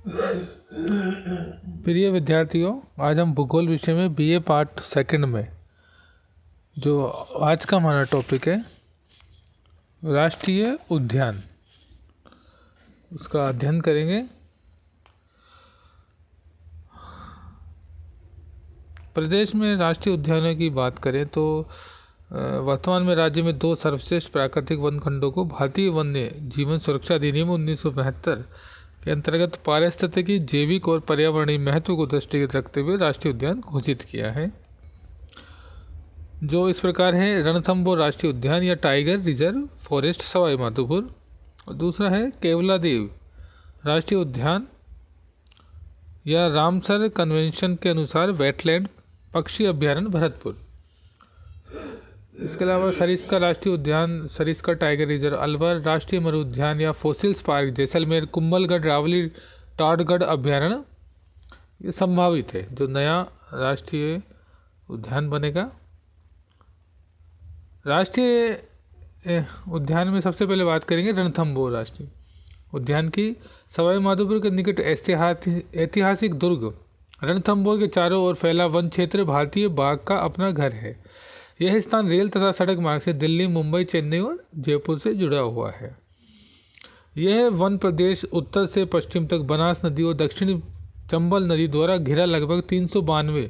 प्रिय विद्यार्थियों, आज हम भूगोल विषय में बीए पार्ट सेकंड में जो आज का हमारा टॉपिक है राष्ट्रीय उद्यान, उसका अध्ययन करेंगे। प्रदेश में राष्ट्रीय उद्यानों की बात करें तो वर्तमान में राज्य में 2 सर्वश्रेष्ठ प्राकृतिक वन खंडों को भारतीय वन्य जीवन सुरक्षा अधिनियम 1972 के अंतर्गत पारिस्थितिकी, जैविक और पर्यावरणीय महत्व को दृष्टिगत रखते हुए राष्ट्रीय उद्यान घोषित किया है, जो इस प्रकार है। रणथंभौर राष्ट्रीय उद्यान या tiger reserve forest Sawai Madhopur, और दूसरा है केवलादेव राष्ट्रीय उद्यान या रामसर कन्वेंशन के अनुसार वेटलैंड पक्षी अभ्यारण्य भरतपुर। इसके अलावा सरिस्का राष्ट्रीय उद्यान, सरिस्का टाइगर रिजर्व अलवर, राष्ट्रीय मरु उद्यान या फोसिल्स पार्क जैसलमेर, कुंभलगढ़ रावली टाटगढ़ अभ्यारण्य ये संभावित है जो नया राष्ट्रीय उद्यान बनेगा। राष्ट्रीय उद्यान में सबसे पहले बात करेंगे रणथंभौर राष्ट्रीय उद्यान की। सवाई माधोपुर के निकट ऐतिहासिक दुर्ग रणथंभौर के चारों ओर फैला वन क्षेत्र भारतीय बाघ का अपना घर है। यह स्थान रेल तथा सड़क मार्ग से दिल्ली, मुंबई, चेन्नई और जयपुर से जुड़ा हुआ है। यह वन प्रदेश उत्तर से पश्चिम तक बनास नदी और दक्षिणी चंबल नदी द्वारा घिरा लगभग 392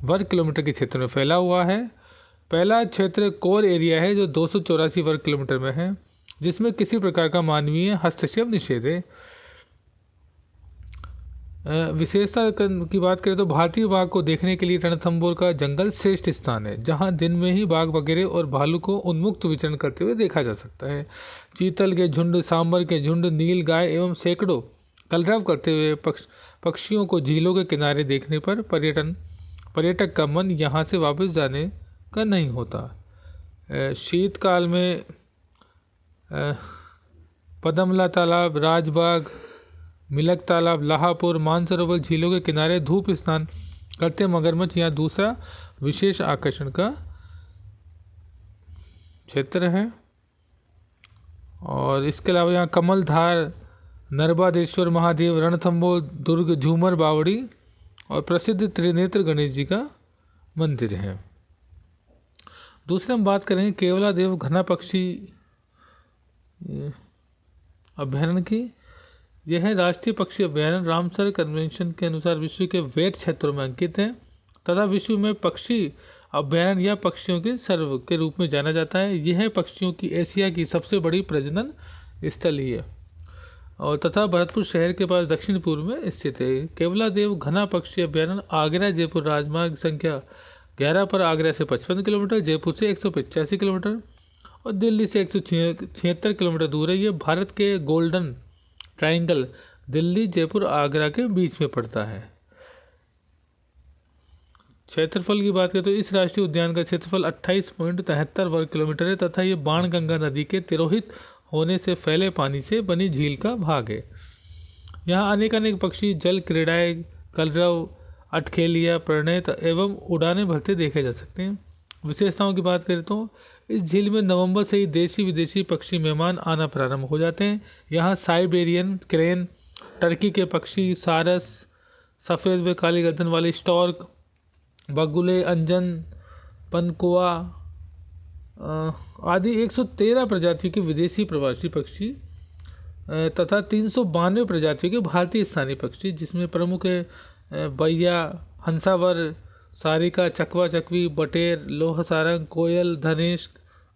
वर्ग किलोमीटर के क्षेत्र में फैला हुआ है। पहला क्षेत्र कोर एरिया है जो 284 वर्ग किलोमीटर में है, जिसमें किसी प्रकार का मानवीय हस्तक्षेप निषेध है। विशेषता की बात करें तो भारतीय बाघ को देखने के लिए रणथंभौर का जंगल श्रेष्ठ स्थान है, जहां दिन में ही बाघ वगैरह और भालू को उन्मुक्त विचरण करते हुए देखा जा सकता है। चीतल के झुंड, सांबर के झुंड, नील गाय एवं सैकड़ों कलरव करते हुए पक्षियों को झीलों के किनारे देखने पर पर्यटक का मन यहाँ से वापस जाने का नहीं होता। शीतकाल में पदमला तालाब, राजबाग, मिलक तालाब, लाहापुर, मानसरोवर झीलों के किनारे धूप स्नान करते मगरमच्छ यहाँ दूसरा विशेष आकर्षण का क्षेत्र है। और इसके अलावा यहाँ कमलधार, नर्मदेश्वर महादेव, रणथंभौर दुर्ग, झूमर बावड़ी और प्रसिद्ध त्रिनेत्र गणेश जी का मंदिर है। दूसरे हम बात करेंगे केवलादेव घना पक्षी अभ्यारण्य की। यह राष्ट्रीय पक्षी अभ्यारण्य रामसर कन्वेंशन के अनुसार विश्व के वेट क्षेत्रों में अंकित है तथा विश्व में पक्षी अभ्यारण्य या पक्षियों के सर्व के रूप में जाना जाता है। यह पक्षियों की एशिया की सबसे बड़ी प्रजनन स्थल ही है और तथा भरतपुर शहर के पास दक्षिण पूर्व में स्थित है। केवलादेव घना पक्षी अभ्यारण्य आगरा जयपुर राजमार्ग संख्या 11 पर आगरा से 55 किलोमीटर, जयपुर से 185 किलोमीटर और दिल्ली से 176 किलोमीटर दूर है। यह भारत के गोल्डन ट्रायंगल दिल्ली, जयपुर, आगरा के बीच में पड़ता है। क्षेत्रफल की बात करें तो इस राष्ट्रीय उद्यान का क्षेत्रफल 28.73 वर्ग किलोमीटर है तथा ये बाणगंगा नदी के तिरोहित होने से फैले पानी से बनी झील का भाग है। यहाँ अनेक पक्षी, जल क्रीड़ाएं, कलरव, अटखेलिया, प्रणय एवं उड़ानें भरते देखे जा सकते हैं। विशेषताओं की बात करें तो इस झील में नवंबर से ही देशी विदेशी पक्षी मेहमान आना प्रारंभ हो जाते हैं। यहाँ साइबेरियन क्रेन, टर्की के पक्षी, सारस, सफ़ेद व काली गर्दन वाली स्टॉर्क, बगुले, अंजन, पनकुआ आदि 113 प्रजातियों के विदेशी प्रवासी पक्षी तथा 392 प्रजातियों के भारतीय स्थानीय पक्षी, जिसमें प्रमुख है बैया, हंसावर, सारिका, चकवा चकवी, बटेर, लोह सारंग, कोयल, धनेश,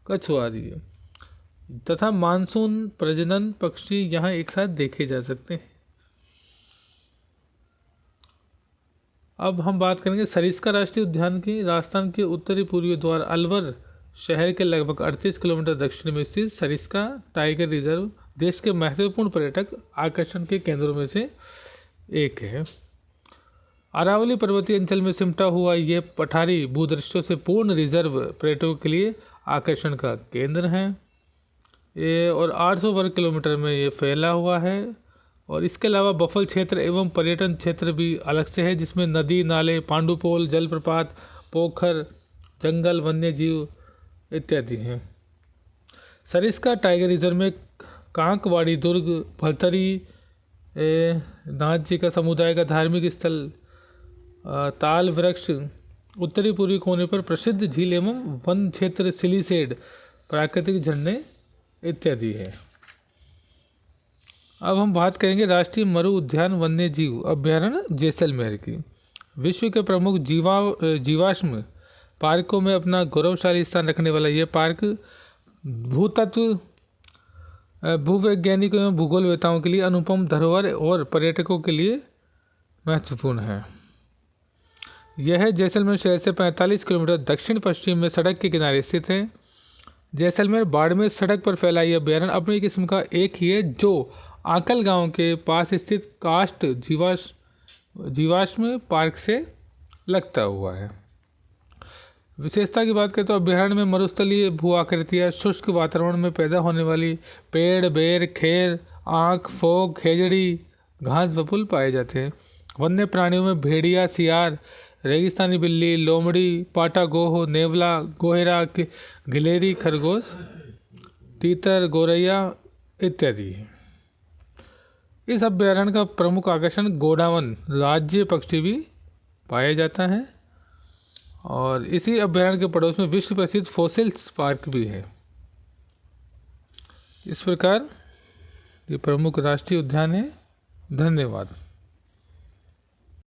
कछुआ आदि तथा मानसून प्रजनन पक्षी यहाँ एक साथ देखे जा सकते हैं। अब हम बात करेंगे सरिस्का राष्ट्रीय उद्यान की। राजस्थान के उत्तरी पूर्वी द्वार अलवर शहर के लगभग 38 किलोमीटर दक्षिण में स्थित सरिस्का टाइगर रिजर्व देश के महत्वपूर्ण पर्यटक आकर्षण के केंद्रों में से एक है। अरावली पर्वतीय अंचल में सिमटा हुआ ये पठारी भूदृश्यों से पूर्ण रिजर्व पर्यटकों के लिए आकर्षण का केंद्र है। ये और 800 वर्ग किलोमीटर में ये फैला हुआ है और इसके अलावा बफल क्षेत्र एवं पर्यटन क्षेत्र भी अलग से है, जिसमें नदी, नाले, पांडुपोल, जलप्रपात, पोखर, जंगल, वन्य जीव इत्यादि हैं। सरिस्का टाइगर रिजर्व में कांकवाड़ी दुर्ग, भलतरी नाथ जी का समुदाय का धार्मिक स्थल, ताल वृक्ष, उत्तरी पूर्वी कोने पर प्रसिद्ध झील एवं वन क्षेत्र सिलीसेड, प्राकृतिक झरने इत्यादि है। अब हम बात करेंगे राष्ट्रीय मरु उद्यान वन्य जीव अभ्यारण्य जैसलमेर की। विश्व के प्रमुख जीवाश्म पार्कों में अपना गौरवशाली स्थान रखने वाला ये पार्क भूतत्व, भूवैज्ञानिकों एवं भूगोलवेताओं के लिए अनुपम धरोहर और पर्यटकों के लिए महत्वपूर्ण है। यह जैसलमेर शहर से 45 किलोमीटर दक्षिण पश्चिम में सड़क के किनारे स्थित है। जैसलमेर बाड़मेर सड़क पर फैला यह अभ्यारण्य अपनी किस्म का एक ही है, जो आंकल गांव के पास स्थित कास्ट जीवाश्म पार्क से लगता हुआ है। विशेषता की बात करें तो अभ्यारण्य में मरुस्थलीय भू आकृतियाँ, शुष्क वातावरण में पैदा होने वाली पेड़, बेर, खेर, आँख, फोक, खेजड़ी, घास बपुल पाए जाते हैं। वन्य प्राणियों में भेड़िया, सियार, रेगिस्तानी बिल्ली, लोमड़ी, पाटा गोह, नेवला, गोहेरा, गिलेरी, खरगोश, तीतर, गोरैया इत्यादि। इस अभ्यारण्य का प्रमुख आकर्षण गोंडावन राज्य पक्षी भी पाया जाता है और इसी अभ्यारण्य के पड़ोस में विश्व प्रसिद्ध फॉसिल्स पार्क भी है। इस प्रकार ये प्रमुख राष्ट्रीय उद्यान है। धन्यवाद।